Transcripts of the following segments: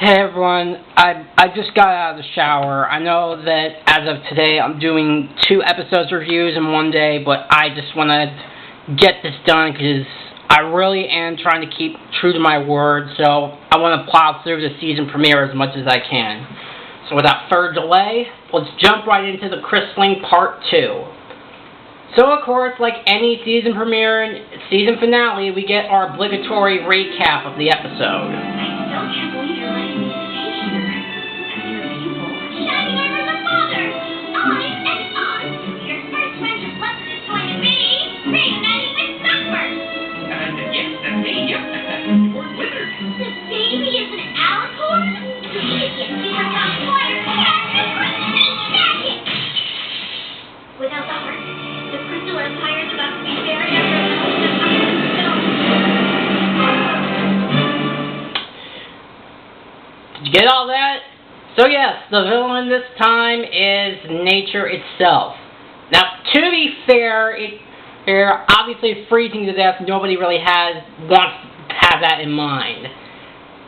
Hey everyone, I just got out of the shower. I know that as of today I'm doing 2 episodes reviews in one day, but I just want to get this done because I really am trying to keep true to my word, so I want to plow through the season premiere as much as I can. So without further delay, let's jump right into the Crystalline Part 2. So of course, like any season premiere and season finale, we get our obligatory recap of the episode. I still can't believe you're letting me stay here. After your people. Shining armor the father! Your first winter lesson is going to be reuniting with Sunburst! Yes, that's me, yep. Or Wizard. The baby is an alicorn? Yes, we have got fire magic! Without the heart, the Crystal Empire is about to be buried under a thousand iron stones. Did you get all that? So yes, the villain this time is nature itself. Now, to be fair, they're obviously freezing to death. Nobody really wants to have that in mind.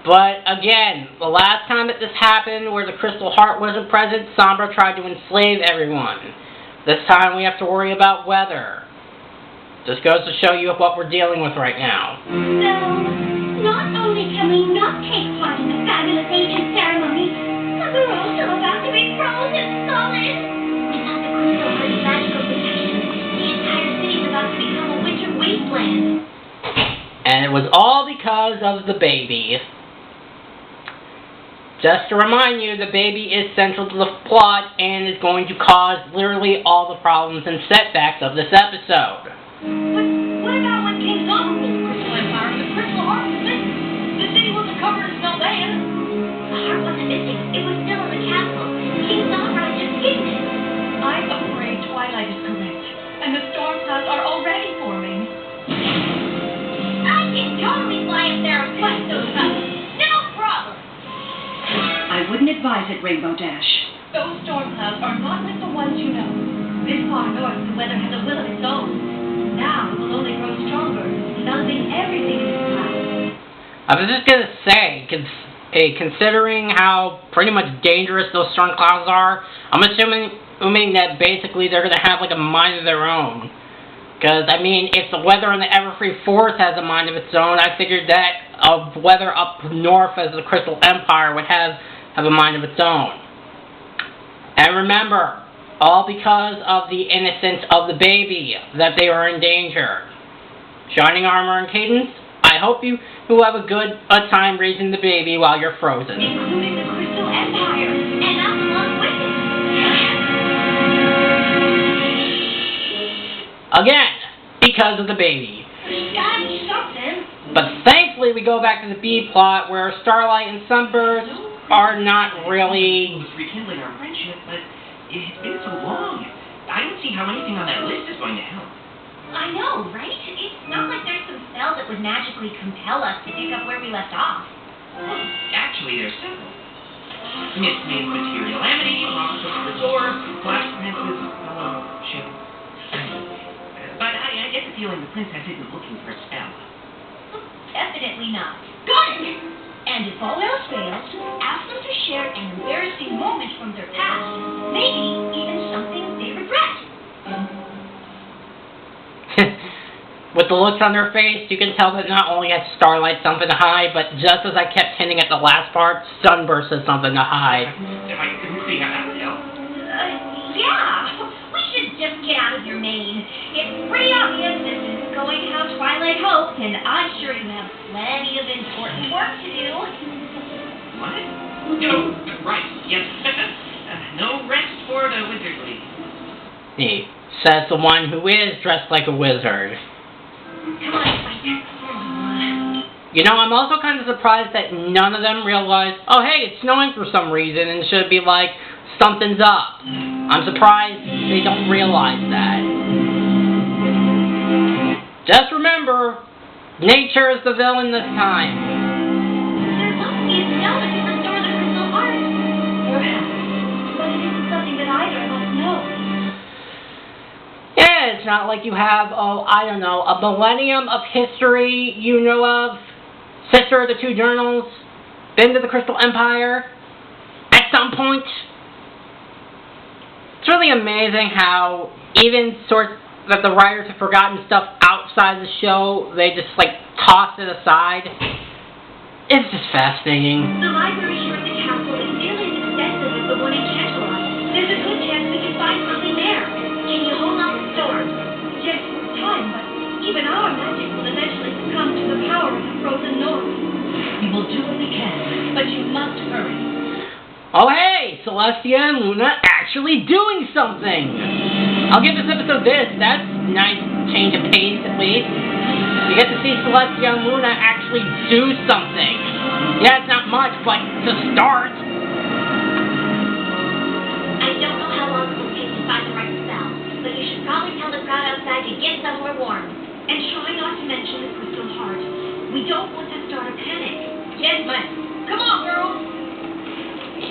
But again, the last time that this happened, where the Crystal Heart wasn't present, Sombra tried to enslave everyone. This time we have to worry about weather. Just goes to show you what we're dealing with right now. So, not only can we not take part in the fabulous ancient ceremony, but we're also about to be frozen solid. Without the Crystal Heart's magical protection, the entire city is about to become a winter wasteland. And it was all because of the baby. Just to remind you, the baby is central to the plot and is going to cause literally all the problems and setbacks of this episode. But what about when King Solomon was the Crystal Empire and the Crystal Heart was missing? The city wasn't covered in snow then. The heart wasn't missing. It was still in the castle. King Solomon just hidden it. I'm afraid Twilight is correct, and the storm clouds are already forming. I can totally fly up there and fight those clouds. No problem. I wouldn't advise it, Rainbow Dash. Those storm clouds are not like the ones you know. This far north, the weather has a will of its own. Now it will only grow stronger, developing everything in its path. I was just going to say, considering how pretty much dangerous those storm clouds are, I'm assuming that basically they're going to have like a mind of their own. Because, I mean, if the weather in the Everfree Forest has a mind of its own, I figured that of weather up north as the Crystal Empire would have a mind of its own. And remember, all because of the innocence of the baby, that they are in danger. Shining Armor and Cadence, I hope you will have a good time raising the baby while you're frozen. Including the Crystal Empire, and us along with it. Again, because of the baby. There's gotta be something. But thankfully we go back to the B plot where Starlight and Sunburst are not really... Rekindling our friendship, but it's been so long. I don't see how anything on that list is going to help. I know, right? It's not like there's some spell that would magically compel us to pick up where we left off. Well, actually, there's several. Miss Material Amity, Rock of Resort, Black Princess, ship. But I get the feeling the princess isn't looking for a spell. Definitely not. Got it! And if all else fails, ask them to share an embarrassing moment from their past. Maybe even something they regret. With the looks on their face, you can tell that not only has Starlight something to hide, but just as I kept hinting at the last part, Sunburst has something to hide. I couldn't see how that would help. Yeah. We should just get out of your mane. It's pretty obvious this isn't going how Twilight hoped, and I'm sure you have plenty of important work to do. What? Oh, right, yes. No rest for the wizardly. He says the one who is dressed like a wizard. Come on, Spider. You know, I'm also kind of surprised that none of them realized, oh hey, it's snowing for some reason, and it should be like, something's up. I'm surprised they don't realize that. Just remember, nature is the villain this time. There must be a spell that can restore the Crystal Heart. Perhaps. But it isn't something that either of us know. Yeah, it's not like you have, I don't know, a millennium of history you know of, Sister of the Two Journals. been to the Crystal Empire at some point? It's really amazing how even that the writers have forgotten stuff outside the show, they just like toss it aside. It's just fascinating. The library here at the castle is nearly as extensive as the one in Chantalot. There's a good chance we can find something there. Can you hold off the storm? Yes, for time, but even our magic will eventually succumb to the power of the frozen north. We will do what we can, but you must hurry. Oh hey, Celestia and Luna actually doing something! I'll give this episode this. That's a nice change of pace at least. You get to see Celestia and Luna actually do something. Yeah, it's not much, but to start. I don't know how long it will take to find the right spell, but you should probably tell the crowd outside to get somewhere warm. And try not to mention the crystal heart. We don't want to start a panic. Yes, ma'am. Come on, girls.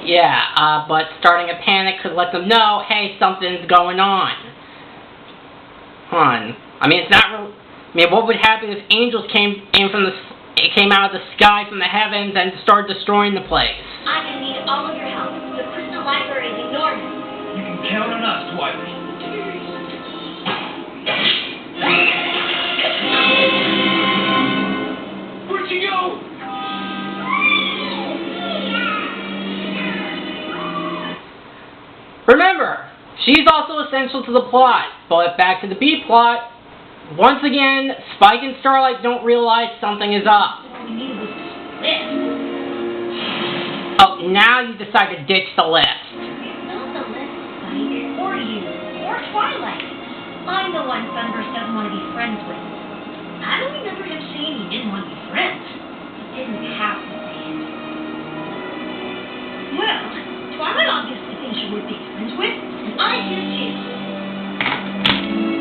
Yeah, but starting a panic could let them know, hey, something's going on. I mean, it's not real. I mean, what would happen if angels came out of the sky from the heavens and started destroying the place? I'm gonna need all of your help. The crystal library is enormous. You can count on us, Twilight. Where'd she go? Remember, she's also essential to the plot, but back to the B plot. Once again, Spike and Starlight don't realize something is up. All we needed was just this. Oh, now you decide to ditch the list. It's not the list, Spike. Or you. Or Twilight. I'm the one Sunburst doesn't want to be friends with. I don't remember him saying he didn't want to be friends. He didn't have to say it. Well, Twilight obviously thinks you're worth being friends with, and I do too.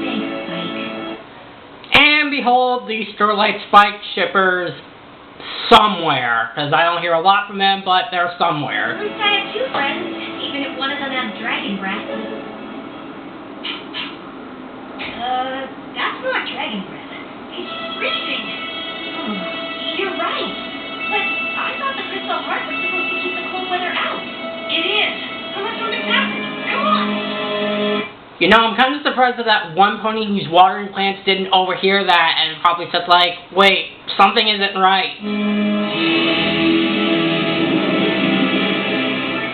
Thanks, Spike. And behold, the Starlight Spike shippers somewhere. Because I don't hear a lot from them, but they're somewhere. At least I have two friends, even if one of them has dragon breath. That's not dragon breath. It's freezing. Oh, you're right. But I thought the crystal heart was supposed to keep the cold weather out. It is. Unless something's happened. Come on. You know, I'm kind of surprised that that one pony whose watering plants didn't overhear that and probably said like, wait, something isn't right.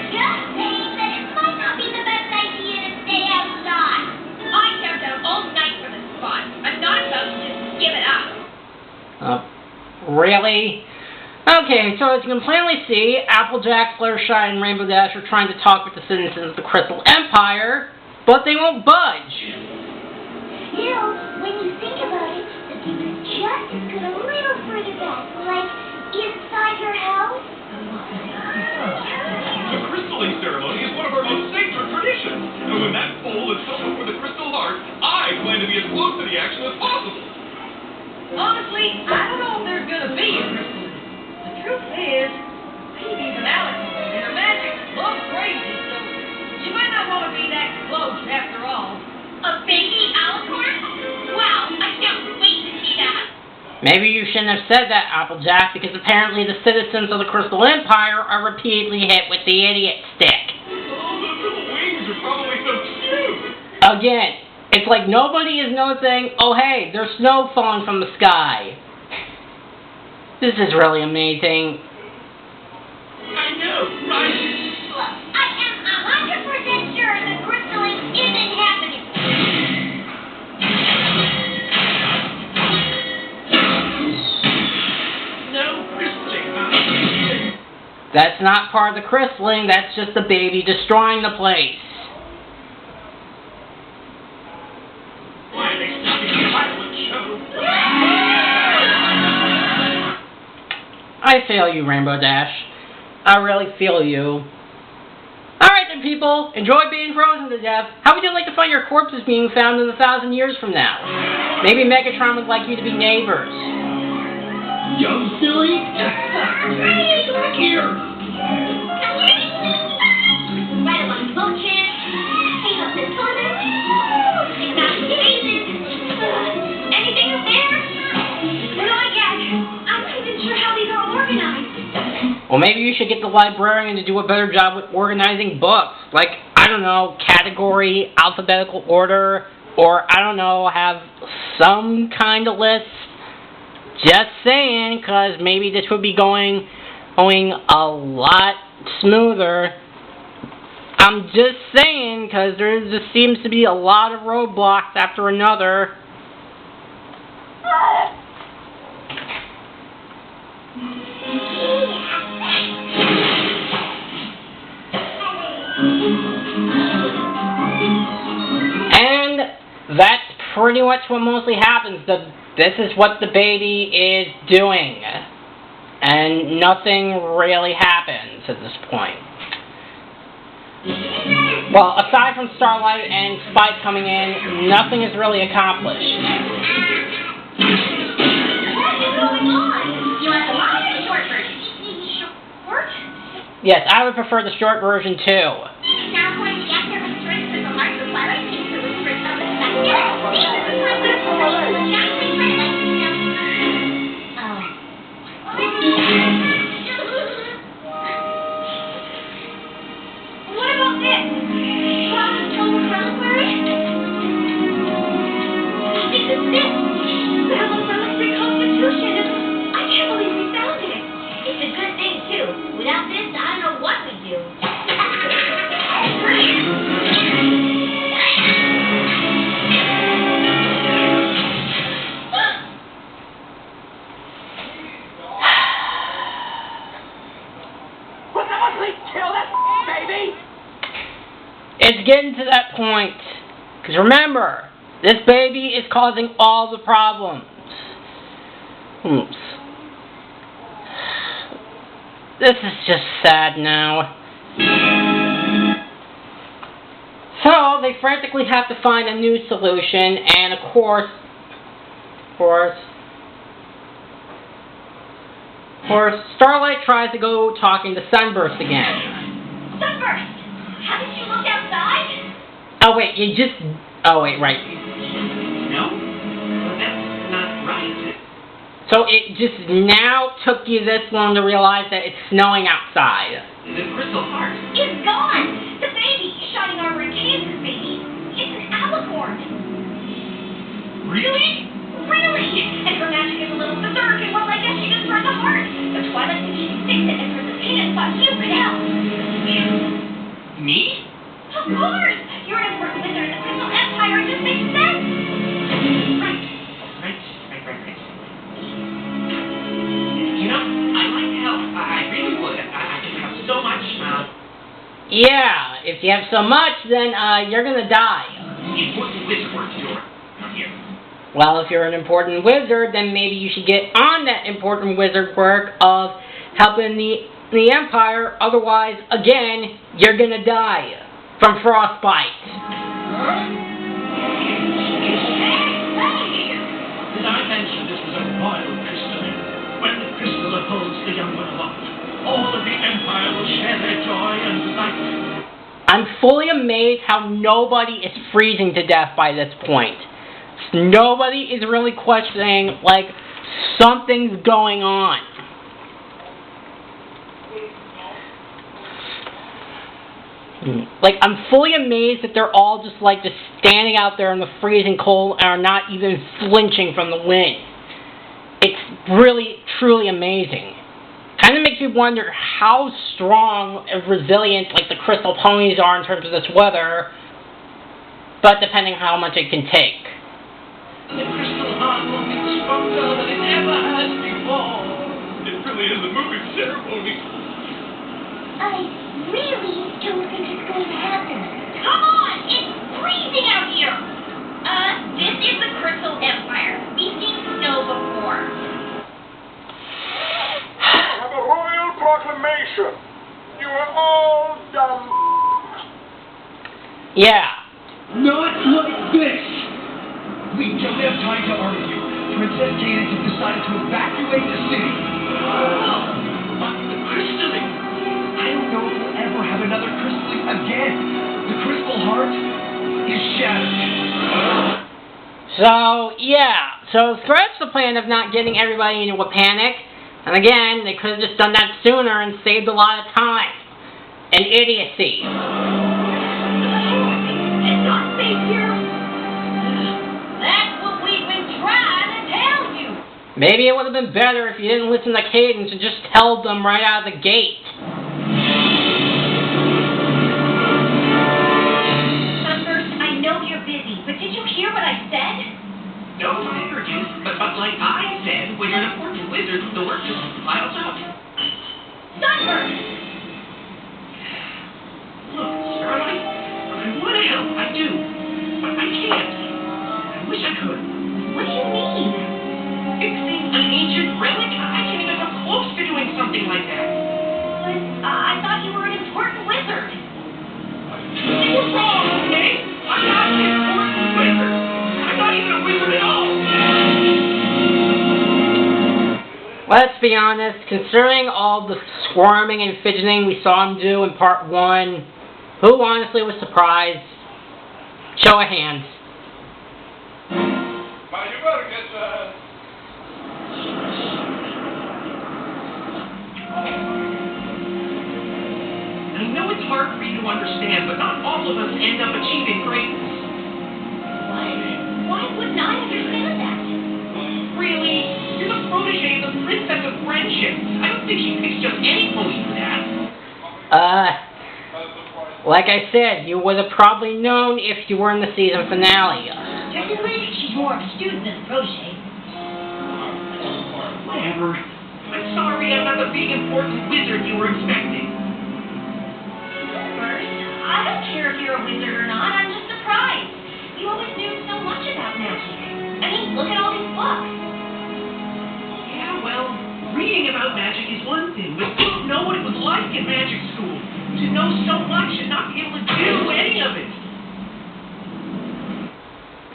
Just saying that it might not be the best idea to stay outside. I camped out all night for this spot. I'm not about to just give it up. Really? Okay, so as you can plainly see, Applejack, Fluttershy, and Rainbow Dash are trying to talk with the citizens of the Crystal Empire, but they won't budge. Still, when you think about it, the keep is just as good a little further back, like inside your house. The crystalling ceremony is one of our most sacred traditions, and when that bowl is filled with the crystal heart, I plan to be as close to the action as possible. Honestly, I don't know if there's gonna be a crystal. The truth is, babies and alicorns and their magic love crazy, so you might not want to be that close after all. A baby alicorn? Wow, I can't wait to see that. Maybe you shouldn't have said that, Applejack, because apparently the citizens of the Crystal Empire are repeatedly hit with the idiot stick. Oh, those little wings are probably so cute. Again, it's like nobody is noticing, oh hey, there's snow falling from the sky. This is really amazing. I know, right? Look, I am 100% sure the crystalling isn't happening. No crystalling, huh? That's not part of the crystalling, that's just the baby destroying the place. Why are they stopping the fireworks show? I feel you, Rainbow Dash. I really feel you. Alright then, people. Enjoy being frozen to death. How would you like to find your corpses being found in 1,000 years from now? Maybe Megatron would like you to be neighbors. Young silly? Here. Ride along the boat champ, hang up the toilet, and not amazing. Anything up there? Not yet. I'm not even sure how these are organized. Well, maybe you should get the librarian to do a better job with organizing books. Like, I don't know, category, alphabetical order, or, I don't know, have some kind of list. Just saying, because maybe this would be going a lot smoother. I'm just saying, because there just seems to be a lot of roadblocks after another. And that's pretty much what mostly happens. This is what the baby is doing. And nothing really happens at this point. Well, aside from Starlight and Spike coming in, nothing is really accomplished. What is going on? You want the long or the short version? Short? Yes, I would prefer the short version too. Now I'm going to get there with strength with the heart of Twilight Kings to whisper something back there. See, this is my wonderful way to exactly try to like What about this? Cloud Total Raspberry? This is this! The Relic Reconstitution! I can't believe we found it! It's a good thing, too. Without this, I don't know what we'd do. It's getting to that point. Because remember, this baby is causing all the problems. Oops. This is just sad now. So, they frantically have to find a new solution, and of course, Starlight tries to go talking to Sunburst again. Sunburst! Haven't you looked outside? Oh wait, right. No? But that's not right. So it just now took you this long to realize that it's snowing outside. The crystal heart. It's gone! The baby! Shining armor in Kansas, baby! It's an alicorn! Really? Really! And her magic is a little berserk, and well, I guess she destroyed the heart. The Twilight can even fix it, and Princess Peanut thought you could help. Me? Of course! You're an important wizard in the Crystal Empire, it just makes sense! Right. You know, I'd like to help. I really would. I just have so much. Yeah, if you have so much, then you're gonna die. Important wizard work to do around here. Well, if you're an important wizard, then maybe you should get on that important wizard work of helping the Empire. Otherwise, again, you're gonna die from frostbite. Did I mention this was a royal crystalline? When the crystal upholds the young one aloft, all of the Empire will share their joy and delight. I'm fully amazed how nobody is freezing to death by this point. Nobody is really questioning, like, something's going on. Like, I'm fully amazed that they're all just standing out there in the freezing cold and are not even flinching from the wind. It's really, truly amazing. Kind of makes me wonder how strong and resilient, the crystal ponies are in terms of this weather, but depending on how much it can take. The crystal heart will be stronger than it ever has before. It really is a moving ceremony. I really don't think it's going to happen. Come on! It's freezing out here! This is the Crystal Empire. We've seen snow before. I have a royal proclamation. You are all dumb. Yeah. Not like this! We don't have time to argue. Princess Cadence has decided to evacuate the city. But the crystalline! I don't know if we'll ever have another crystalline again. The crystal heart is shattered. So, yeah. So, scratch the plan of not getting everybody into a panic. And again, they could have just done that sooner and saved a lot of time and idiocy. It's not safe here. That's what we've been trying to tell you. Maybe it would have been better if you didn't listen to Cadence and just tell them right out of the gate. Sunburst, I know you're busy, but did you hear what I said? No, I heard you, but like I said, when you're an important wizard, the work just piles up. Sunburst! Look, Starlight, I want to help, I do, but I can't. I wish I could. What do you mean? Fixing an ancient relic? I can't even come close to doing something like that. But I thought you were an important wizard. You're wrong, okay? I'm not an important wizard. I'm not even a wizard at all. Let's be honest, considering all the squirming and fidgeting we saw him do in part 1, who honestly was surprised? Show of hands. Well, you better get I know it's hard for you to understand, but not all of us end up achieving greatness. Why wouldn't I understand that? Really? You're the protege of the Princess of Friendship. I don't think she picks just any pony for that. Like I said, you would have probably known if you were in the season finale. Technically, she's more of a student than a protege. Whatever. I'm sorry I'm not the big important wizard you were expecting. Sunburst, I don't care if you're a wizard or not. I'm just surprised. You always knew so much about magic. I mean, look at all these books. Yeah, well, reading about magic is one thing, but you don't know what it was like in magic school. To know so much and not be able to do any of it.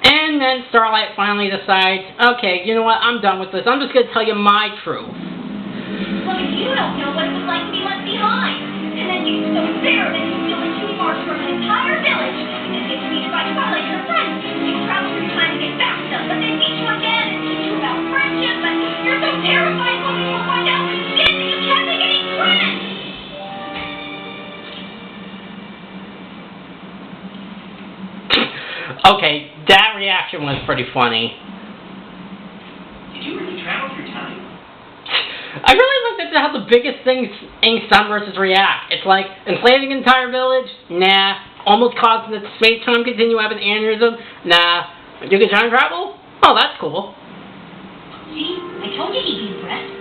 And then Starlight finally decides, okay, you know what, I'm done with this. I'm just going to tell you my truth. Well, if you don't know what it was like to be left behind, and then you so bitter that you steal the cutie marks from an entire village, and get defeated by Twilight, your friend, you travel through time to get back stuff, but they meet you again and teach you about friendship, but you're so terrified when you find out what you did that you can't make any friends! Okay, that reaction was pretty funny. Did you really travel through time? I really looked at how the biggest things in Sunbursts react. It's like enslaving an entire village? Nah. Almost causing the space-time continue have an aneurysm? Nah. You can time travel? Oh, that's cool. See? I told you he'd be impressed.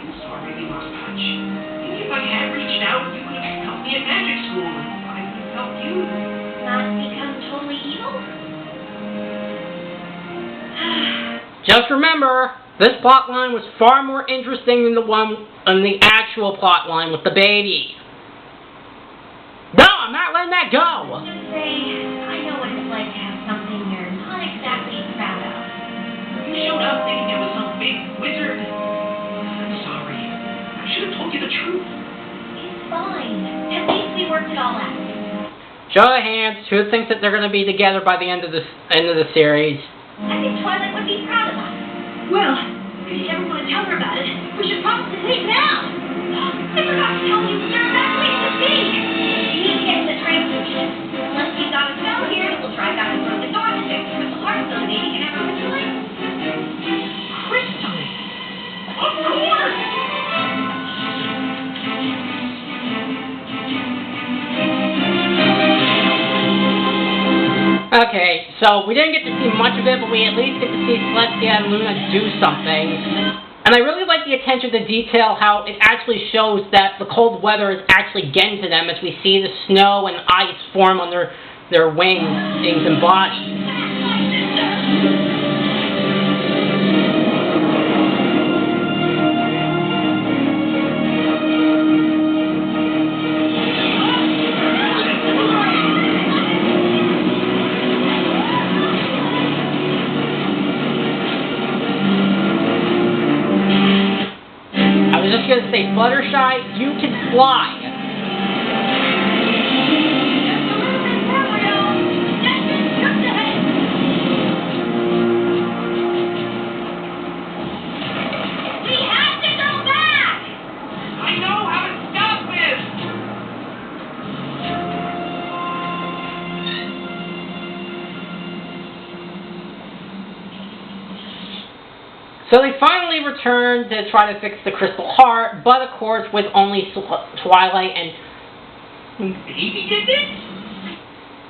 I'm sorry we lost touch. Maybe if I had reached out, you would have helped me at magic school, and I would have helped you. Not become totally evil? Just remember, this plot line was far more interesting than the one on the actual plot line with the baby. No, I'm not letting that go! Just say, I know what it's like to have something you're not exactly proud of. You showed up thinking it was some big wizard. I'm sorry. I should have told you the truth. It's fine. At least we worked it all out. Show of hands, who thinks that they're going to be together by the end of the series? I think Twilight would be proud of us. Well, if you ever want to tell her about it, we should probably leave now. I forgot to tell you, you're evacuating the city. You need to get to the train station. Unless you've got a spell here, we'll drive out and through the door to check the crystal heart so the baby can have a crystalline. Crystalline? Of course! Okay, so we didn't get to see much of it, but we at least get to see Celestia and Luna do something. And I really like the attention to detail, how it actually shows that the cold weather is actually getting to them as we see the snow and ice form on their wings and bodies. Gonna say, Fluttershy, you can fly. We have to So they finally returned to try to fix the crystal heart, but of course with only Twilight and... Baby did this?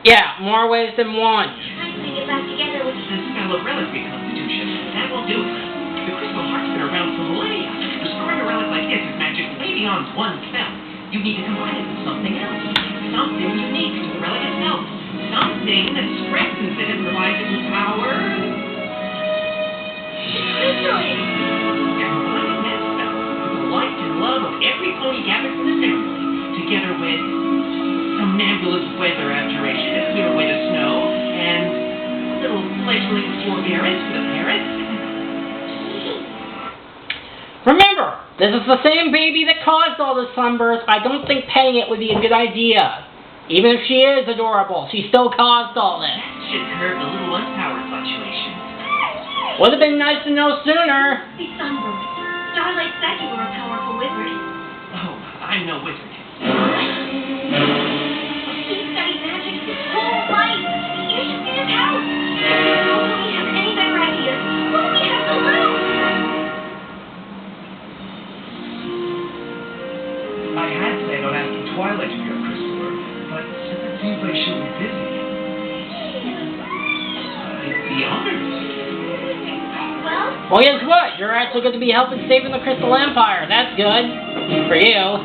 Yeah, more ways than one. Trying to get back together with The spell of relic reconstitution. That will do it. The crystal heart's been around for millennia. Restoring a relic like this is magic way beyond one spell. You need to combine it with something else. Something unique to the relic itself. Something that strengthens it and provides it with power. crystalline. And combining that spell with the light and love of every pony gathered from the ceremony, together with some nebulous weather abjuration to clear away the snow, and a little fledgling forbearance for the parents. Remember, this is the same baby that caused all the sunburst. I don't think petting it would be a good idea. Even if she is adorable, she still caused all this. That should curb the little one's power fluctuations. Would have been nice to know sooner. The sunburst. Starlight said you were a powerful wizard. Oh, I'm no wizard. He studied magic his whole life. You should see his house. How will we have any better ideas? What do we have to lose? I had planned on asking Twilight to be our crystal, but since it seems like she'll be busy, I'd be honored. Well, guess what? You're actually going to be helping saving the Crystal Empire. That's good. For you.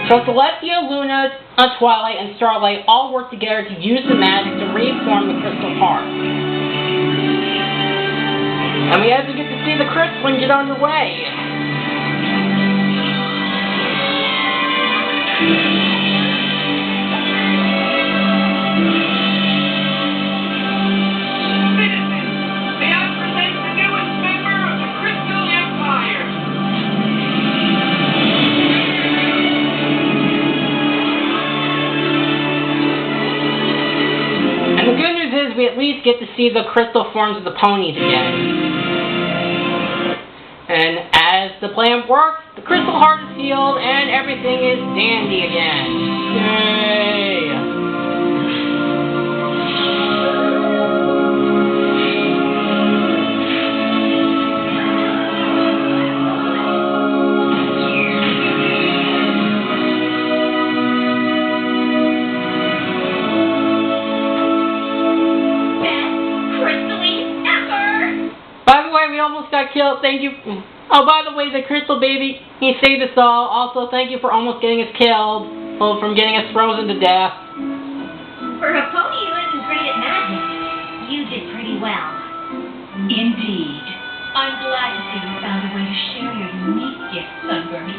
So Celestia, Luna, Twilight, and Starlight all work together to use the magic to reform the Crystal Heart. And we actually get to see the crystalling get underway. May I present the newest member of the Crystal Empire? And the good news is we at least get to see the crystal forms of the ponies again. And as the plan works, the Crystal Heart is healed and everything is dandy again. Yay! By the way, we almost got killed. Thank you. Oh, by the way, the Crystal Baby, he saved us all. Also, thank you for almost getting us killed. Well, from getting us frozen to death. For a pony who isn't great at magic, you did pretty well. Indeed. I'm glad to see you found a way to share your unique gift, Sunburst.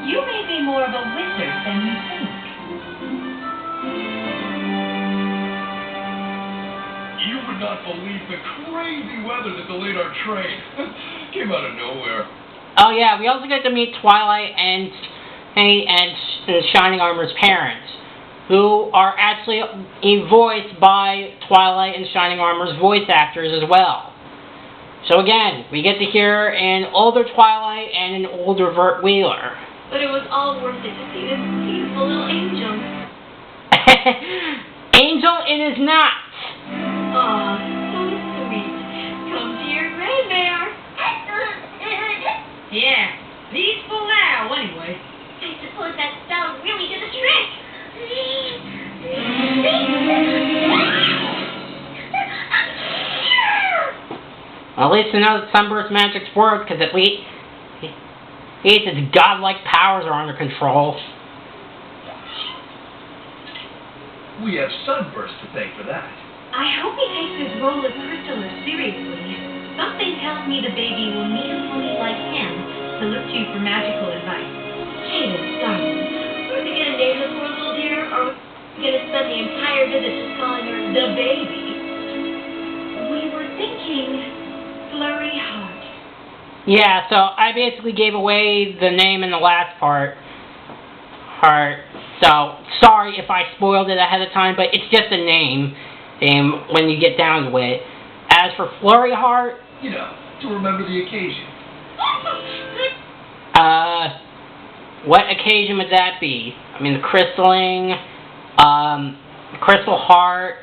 You may be more of a wizard than you think. You would not believe the crazy weather that delayed our train. Came out of nowhere. Oh yeah, we also get to meet Twilight and Shining Armor's parents, who are actually voiced by Twilight and Shining Armor's voice actors as well. So again, we get to hear an older Twilight and an older Vert Wheeler. But it was all worth it to see this beautiful little angel. Angel, it is not. Aw, so sweet. Come to your grandmare. Yeah, peaceful now, anyway. I suppose that spell really did the trick. Well, at least we know that Sunburst magic's worked, because at least its godlike powers are under control. we have Sunburst to thank for that. I hope he takes his role as Crystalis seriously. Something tells me the baby will need a pony like him to look to for magical advice. Hey there, darling. Are we gonna name the poor little dear, or are we gonna spend the entire visit just calling her the baby? We were thinking Flurry Heart. Yeah, so I basically gave away the name in the last part. So, sorry if I spoiled it ahead of time, but it's just a name when you get down to it. As for Flurry Heart, You know, to remember the occasion. what occasion would that be? I mean, the crystalling, Crystal Heart,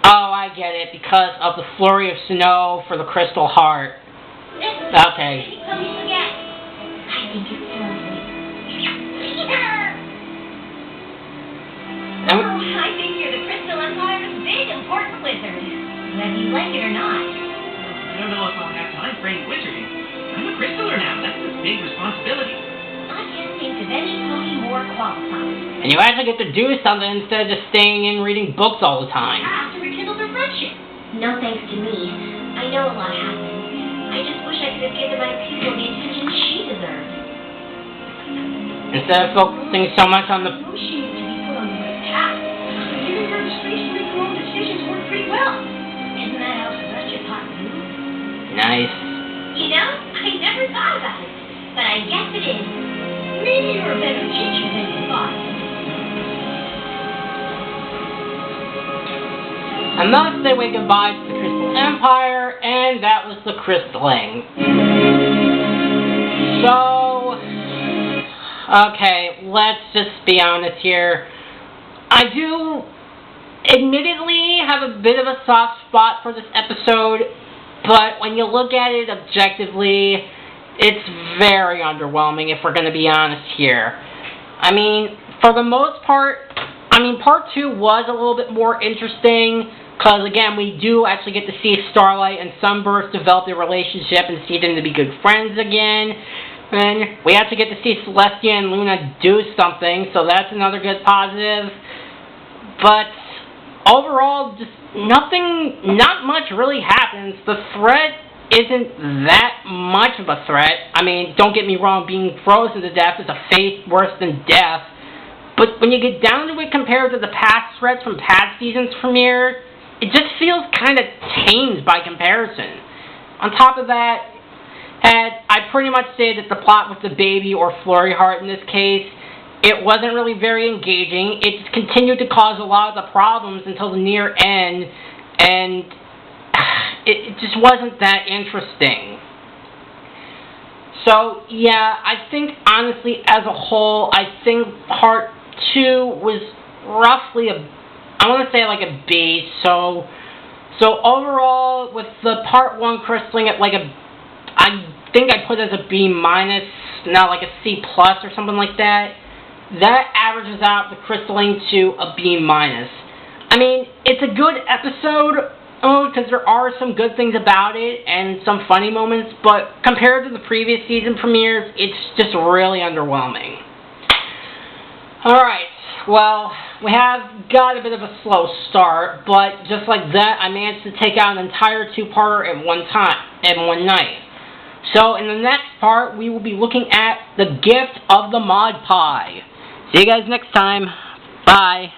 Oh, I get it, because of the flurry of snow for the crystal heart. Okay. I think it's lovely. Oh, I think you're the Crystal Empire's big important wizard, whether you like it or not. I don't know if I'll have time for any wizarding. I'm a crystaller now. That's a big responsibility. I can't think of any pony more qualified. And you actually get to do something instead of just staying in reading books all the time. Have to rekindle their friendship. No thanks to me. I know a lot happened. I just wish I could have given my pupil the attention she deserved. Instead of focusing so much on the... No, she needs to be put on the right path. Giving her the space to make her own decisions worked pretty well. Isn't that how Celestia taught you? Nice. You know, I never thought about it, but I guess it is. Maybe you're a better teacher than you thought. And thus they wave goodbye to the Crystal Empire, and that was the crystalling. So, okay, let's just be honest here. I do admittedly have a bit of a soft spot for this episode, but when you look at it objectively, it's very underwhelming if we're going to be honest here. I mean, for the most part, part 2 was a little bit more interesting, because again, we do actually get to see Starlight and Sunburst develop their relationship and see them to be good friends again. And we actually get to see Celestia and Luna do something, so that's another good positive. But overall, just not much really happens. The threat isn't that much of a threat. I mean, don't get me wrong, being frozen to death is a fate worse than death. But when you get down to it compared to the past threats from past seasons premiere, it just feels kind of tame by comparison. On top of that, I pretty much say that the plot with the baby, or Flurry Heart in this case, it wasn't really very engaging. It just continued to cause a lot of the problems until the near end, and it just wasn't that interesting. So, yeah, I think, honestly, as a whole, I think Part 2 was roughly I want to say like a B. So overall, with the Part 1 crystalling at like I think I put it as a B minus, not like a C plus or something like that. That averages out the crystalling to a B minus. I mean, it's a good episode, because there are some good things about it and some funny moments, but compared to the previous season premieres, it's just really underwhelming. Alright, well, we have got a bit of a slow start, but just like that, I managed to take out an entire 2-parter at one night. So, in the next part, we will be looking at The Gift of the Mod Pie. See you guys next time. Bye.